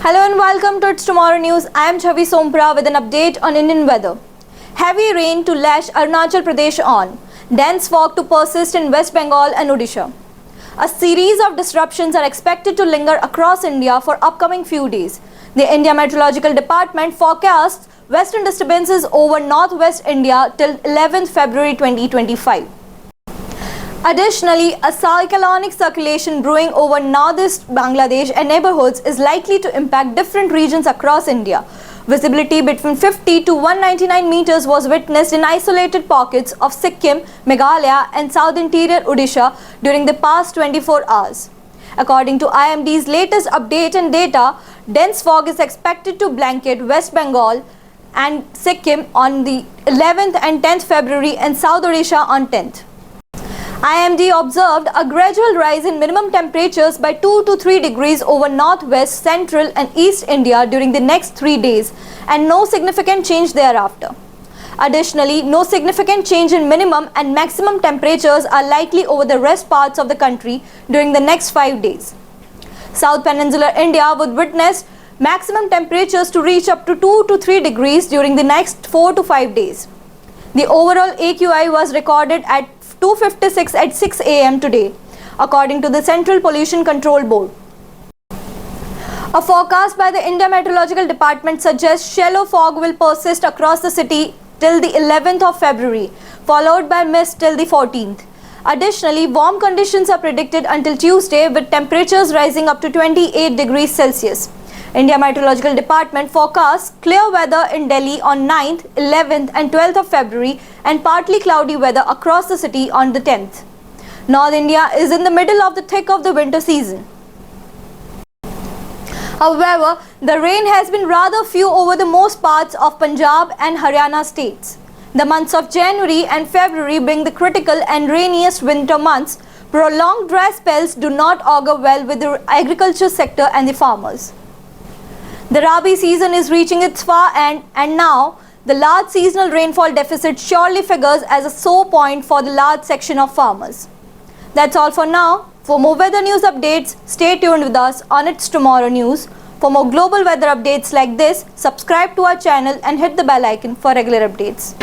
Hello and welcome to It's Tomorrow News. I am Chavi Sompra with an update on Indian weather. Heavy rain to lash Arunachal Pradesh on. Dense fog to persist in West Bengal and Odisha. A series of disruptions are expected to linger across India for upcoming few days. The India Meteorological Department forecasts western disturbances over northwest India till 11th February 2025. Additionally, a cyclonic circulation brewing over northeast Bangladesh and neighborhoods is likely to impact different regions across India. Visibility between 50 to 199 meters was witnessed in isolated pockets of Sikkim, Meghalaya and south interior Odisha during the past 24 hours. According to IMD's latest update and data, dense fog is expected to blanket West Bengal and Sikkim on the 11th and 10th February and South Odisha on 10th. IMD observed a gradual rise in minimum temperatures by 2 to 3 degrees over northwest, central and east India during the next 3 days and no significant change thereafter. Additionally, no significant change in minimum and maximum temperatures are likely over the rest parts of the country during the next 5 days. South Peninsular India would witness maximum temperatures to reach up to 2 to 3 degrees during the next 4 to 5 days. The overall AQI was recorded at 256 at 6 am today, according to the Central Pollution Control Board. A forecast by the India Meteorological Department suggests shallow fog will persist across the city till the 11th of February, followed by mist till the 14th. Additionally, warm conditions are predicted until Tuesday with temperatures rising up to 28 degrees Celsius. India Meteorological Department forecasts clear weather in Delhi on 9th, 11th and 12th of February and partly cloudy weather across the city on the 10th. North India is in the middle of the thick of the winter season. However, the rain has been rather few over the most parts of Punjab and Haryana states. The months of January and February being the critical and rainiest winter months, prolonged dry spells do not augur well with the agriculture sector and the farmers. The Rabi season is reaching its far end and now the large seasonal rainfall deficit surely figures as a sore point for the large section of farmers. That's all for now. For more weather news updates, stay tuned with us on It's Tomorrow News. For more global weather updates like this, subscribe to our channel and hit the bell icon for regular updates.